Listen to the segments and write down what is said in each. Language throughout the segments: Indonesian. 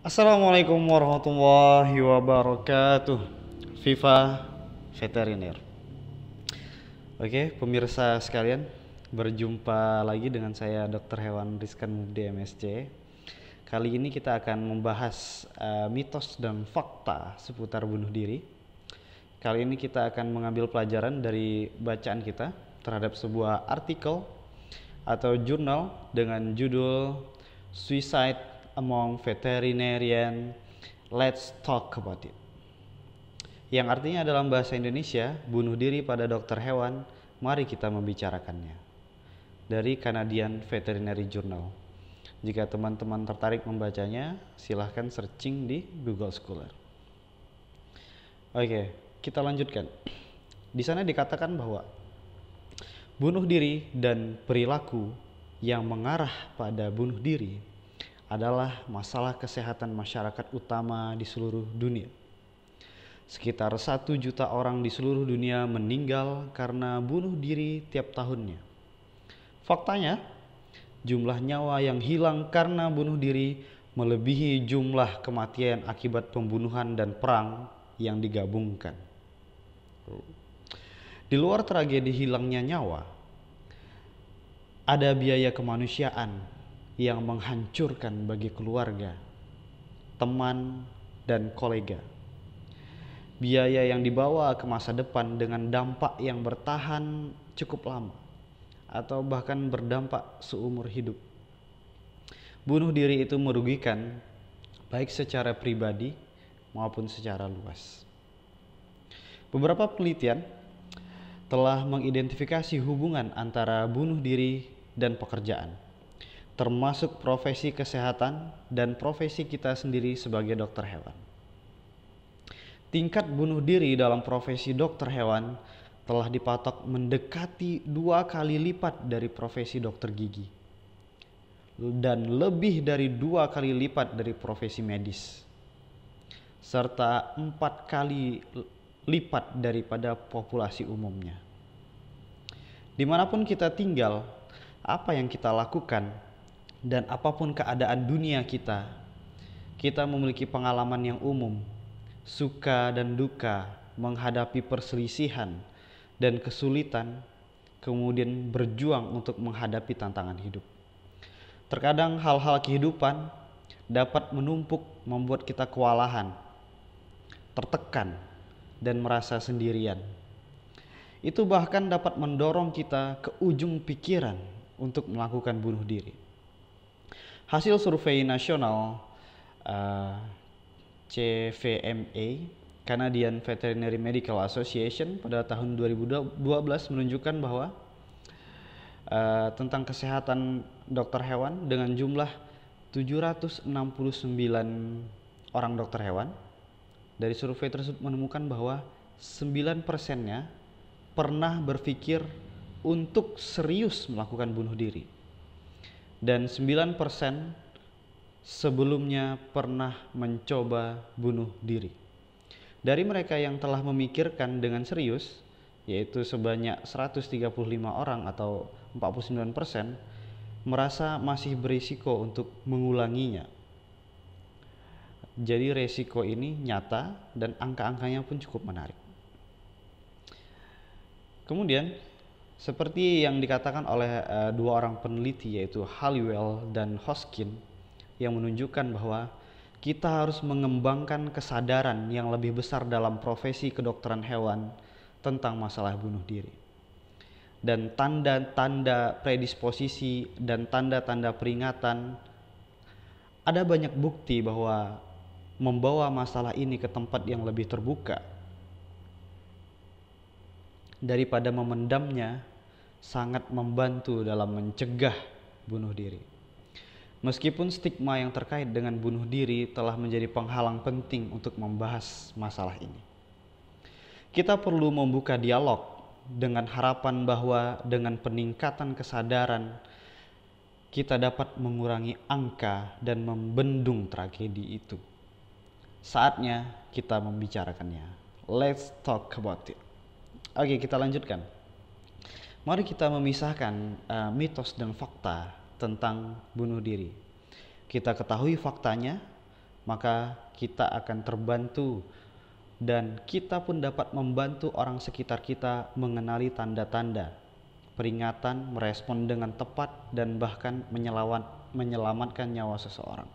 Assalamualaikum warahmatullahi wabarakatuh. Viva Veteriner. Oke, pemirsa sekalian, berjumpa lagi dengan saya Dr. Hewan Rizkan Mubdi MSc. Kali ini kita akan membahas mitos dan fakta seputar bunuh diri. Kali ini kita akan mengambil pelajaran dari bacaan kita terhadap sebuah artikel atau jurnal dengan judul Suicide Among Veterinarian, Let's Talk About It. Yang artinya dalam bahasa Indonesia, bunuh diri pada dokter hewan, mari kita membicarakannya. Dari Canadian Veterinary Journal. Jika teman-teman tertarik membacanya, silahkan searching di Google Scholar. Oke, kita lanjutkan. Di sana dikatakan bahwa bunuh diri dan perilaku yang mengarah pada bunuh diri adalah masalah kesehatan masyarakat utama di seluruh dunia. Sekitar 1 juta orang di seluruh dunia meninggal karena bunuh diri tiap tahunnya. Faktanya, jumlah nyawa yang hilang karena bunuh diri melebihi jumlah kematian akibat pembunuhan dan perang yang digabungkan. Di luar tragedi hilangnya nyawa, ada biaya kemanusiaan yang menghancurkan bagi keluarga, teman, dan kolega. Biaya yang dibawa ke masa depan dengan dampak yang bertahan cukup lama, atau bahkan berdampak seumur hidup. Bunuh diri itu merugikan, baik secara pribadi maupun secara luas. Beberapa penelitian telah mengidentifikasi hubungan antara bunuh diri dan pekerjaan, termasuk profesi kesehatan dan profesi kita sendiri sebagai dokter hewan. Tingkat bunuh diri dalam profesi dokter hewan telah dipatok mendekati 2 kali lipat dari profesi dokter gigi dan lebih dari 2 kali lipat dari profesi medis, serta 4 kali lipat daripada populasi umumnya. Dimanapun kita tinggal, apa yang kita lakukan, dan apapun keadaan dunia kita memiliki pengalaman yang umum, suka dan duka, menghadapi perselisihan dan kesulitan, kemudian berjuang untuk menghadapi tantangan hidup. Terkadang hal-hal kehidupan dapat menumpuk, membuat kita kewalahan, tertekan, dan merasa sendirian. Itu bahkan dapat mendorong kita ke ujung pikiran untuk melakukan bunuh diri. Hasil survei nasional CVMA, Canadian Veterinary Medical Association, pada tahun 2012 menunjukkan bahwa tentang kesehatan dokter hewan dengan jumlah 769 orang dokter hewan. Dari survei tersebut menemukan bahwa 9%-nya pernah berpikir untuk serius melakukan bunuh diri. Dan 9% sebelumnya pernah mencoba bunuh diri. Dari mereka yang telah memikirkan dengan serius, yaitu sebanyak 135 orang atau 49%, merasa masih berisiko untuk mengulanginya. Jadi resiko ini nyata dan angka-angkanya pun cukup menarik. Kemudian, seperti yang dikatakan oleh 2 orang peneliti, yaitu Halliwell dan Hoskin, yang menunjukkan bahwa kita harus mengembangkan kesadaran yang lebih besar dalam profesi kedokteran hewan tentang masalah bunuh diri. Dan tanda-tanda predisposisi dan tanda-tanda peringatan, ada banyak bukti bahwa membawa masalah ini ke tempat yang lebih terbuka daripada memendamnya sangat membantu dalam mencegah bunuh diri. Meskipun stigma yang terkait dengan bunuh diri telah menjadi penghalang penting untuk membahas masalah ini, kita perlu membuka dialog dengan harapan bahwa dengan peningkatan kesadaran kita dapat mengurangi angka dan membendung tragedi itu. Saatnya kita membicarakannya. Let's talk about it. Oke, kita lanjutkan. Mari kita memisahkan mitos dan fakta tentang bunuh diri. Kita ketahui faktanya maka kita akan terbantu dan kita pun dapat membantu orang sekitar kita mengenali tanda-tanda peringatan, merespon dengan tepat, dan bahkan menyelamatkan nyawa seseorang.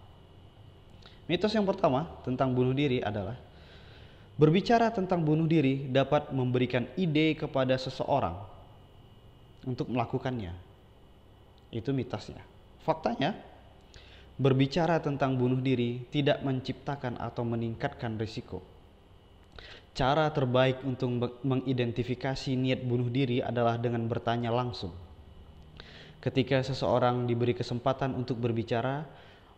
Mitos yang pertama tentang bunuh diri adalah berbicara tentang bunuh diri dapat memberikan ide kepada seseorang untuk melakukannya. Itu mitosnya. Faktanya, berbicara tentang bunuh diri tidak menciptakan atau meningkatkan risiko. Cara terbaik untuk mengidentifikasi niat bunuh diri adalah dengan bertanya langsung. Ketika seseorang diberi kesempatan untuk berbicara,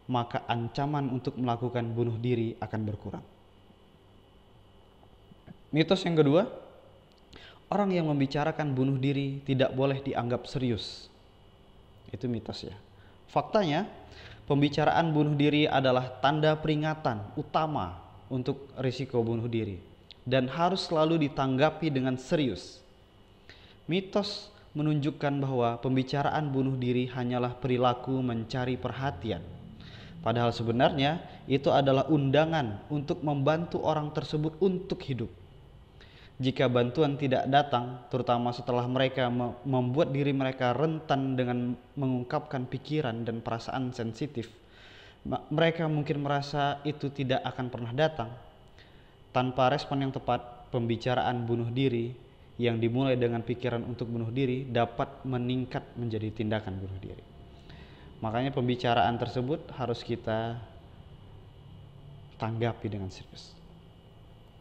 maka ancaman untuk melakukan bunuh diri akan berkurang. Mitos yang kedua, orang yang membicarakan bunuh diri tidak boleh dianggap serius. Itu mitos ya. Faktanya, pembicaraan bunuh diri adalah tanda peringatan utama untuk risiko bunuh diri dan harus selalu ditanggapi dengan serius. Mitos menunjukkan bahwa pembicaraan bunuh diri hanyalah perilaku mencari perhatian. Padahal sebenarnya itu adalah undangan untuk membantu orang tersebut untuk hidup. Jika bantuan tidak datang, terutama setelah mereka membuat diri mereka rentan dengan mengungkapkan pikiran dan perasaan sensitif, mereka mungkin merasa itu tidak akan pernah datang. Tanpa respon yang tepat, pembicaraan bunuh diri yang dimulai dengan pikiran untuk bunuh diri dapat meningkat menjadi tindakan bunuh diri. Makanya pembicaraan tersebut harus kita tanggapi dengan serius.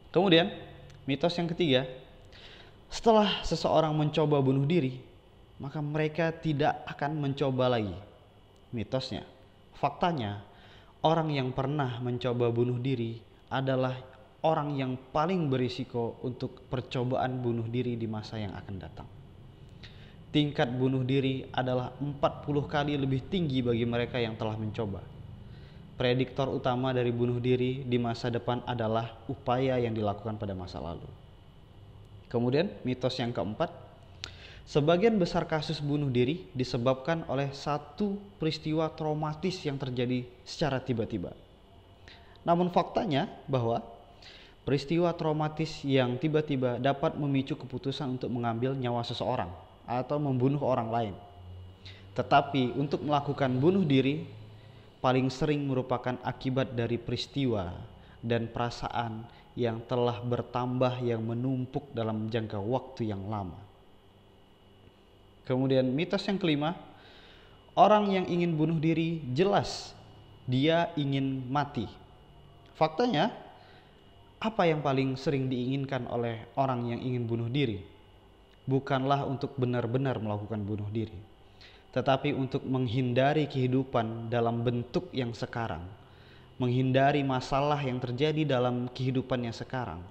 Kemudian, mitos yang ketiga, setelah seseorang mencoba bunuh diri, maka mereka tidak akan mencoba lagi. Mitosnya, faktanya, orang yang pernah mencoba bunuh diri adalah orang yang paling berisiko untuk percobaan bunuh diri di masa yang akan datang. Tingkat bunuh diri adalah 40 kali lebih tinggi bagi mereka yang telah mencoba. Prediktor utama dari bunuh diri di masa depan adalah upaya yang dilakukan pada masa lalu. Kemudian mitos yang keempat, sebagian besar kasus bunuh diri disebabkan oleh satu peristiwa traumatis yang terjadi secara tiba-tiba. Namun faktanya bahwa peristiwa traumatis yang tiba-tiba dapat memicu keputusan untuk mengambil nyawa seseorang atau membunuh orang lain. Tetapi untuk melakukan bunuh diri paling sering merupakan akibat dari peristiwa dan perasaan yang telah bertambah yang menumpuk dalam jangka waktu yang lama. Kemudian mitos yang kelima, orang yang ingin bunuh diri jelas dia ingin mati. Faktanya, apa yang paling sering diinginkan oleh orang yang ingin bunuh diri? Bukanlah untuk benar-benar melakukan bunuh diri, tetapi untuk menghindari kehidupan dalam bentuk yang sekarang, menghindari masalah yang terjadi dalam kehidupannya sekarang,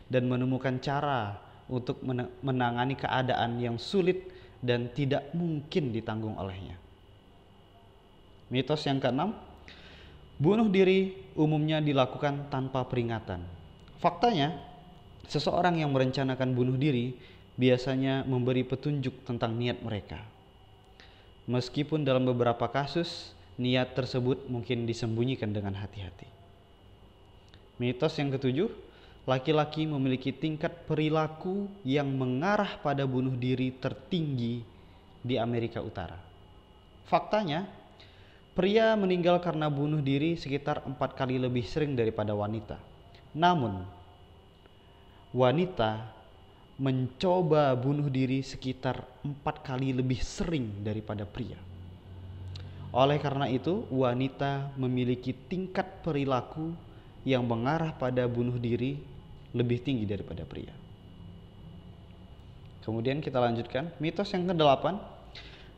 dan menemukan cara untuk menangani keadaan yang sulit dan tidak mungkin ditanggung olehnya. Mitos yang keenam, bunuh diri umumnya dilakukan tanpa peringatan. Faktanya, seseorang yang merencanakan bunuh diri biasanya memberi petunjuk tentang niat mereka. Meskipun dalam beberapa kasus, niat tersebut mungkin disembunyikan dengan hati-hati. Mitos yang ketujuh, laki-laki memiliki tingkat perilaku yang mengarah pada bunuh diri tertinggi di Amerika Utara. Faktanya, pria meninggal karena bunuh diri sekitar 4 kali lebih sering daripada wanita. Namun, wanita mencoba bunuh diri sekitar 4 kali lebih sering daripada pria. Oleh karena itu, wanita memiliki tingkat perilaku yang mengarah pada bunuh diri lebih tinggi daripada pria. Kemudian kita lanjutkan, mitos yang ke-8,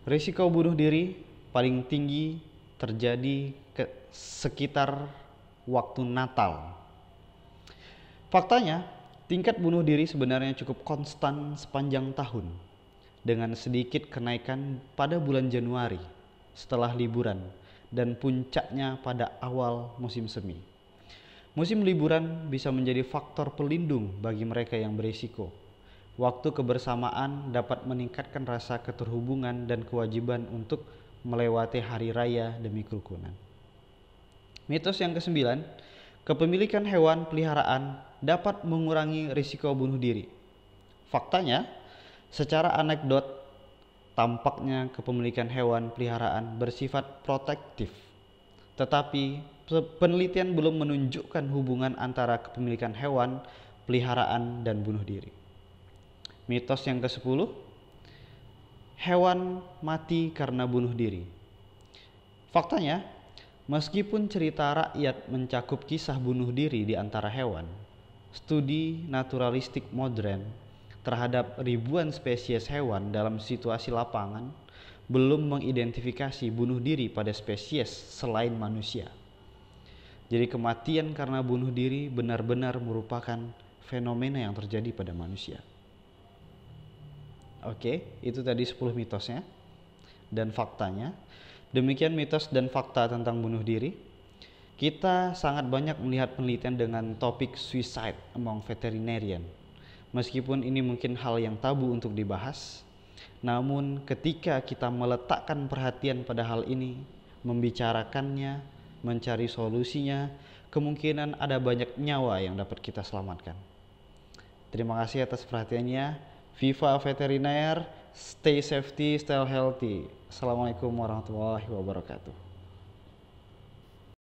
risiko bunuh diri paling tinggi terjadi sekitar waktu Natal. Faktanya, tingkat bunuh diri sebenarnya cukup konstan sepanjang tahun, dengan sedikit kenaikan pada bulan Januari setelah liburan dan puncaknya pada awal musim semi. Musim liburan bisa menjadi faktor pelindung bagi mereka yang berisiko. Waktu kebersamaan dapat meningkatkan rasa keterhubungan dan kewajiban untuk melewati hari raya demi kerukunan. Mitos yang kesembilan, kepemilikan hewan peliharaan dapat mengurangi risiko bunuh diri. Faktanya, secara anekdot, tampaknya kepemilikan hewan peliharaan bersifat protektif. Tetapi penelitian belum menunjukkan hubungan antara kepemilikan hewan peliharaan dan bunuh diri. Mitos yang ke-10, hewan mati karena bunuh diri. Faktanya, meskipun cerita rakyat mencakup kisah bunuh diri di antara hewan, studi naturalistik modern terhadap ribuan spesies hewan dalam situasi lapangan belum mengidentifikasi bunuh diri pada spesies selain manusia. Jadi kematian karena bunuh diri benar-benar merupakan fenomena yang terjadi pada manusia. Oke, itu tadi 10 mitosnya dan faktanya. Demikian mitos dan fakta tentang bunuh diri. Kita sangat banyak melihat penelitian dengan topik suicide among veterinarian. Meskipun ini mungkin hal yang tabu untuk dibahas, namun ketika kita meletakkan perhatian pada hal ini, membicarakannya, mencari solusinya, kemungkinan ada banyak nyawa yang dapat kita selamatkan. Terima kasih atas perhatiannya. Viva Veteriner, stay safety, stay healthy. Assalamualaikum warahmatullahi wabarakatuh.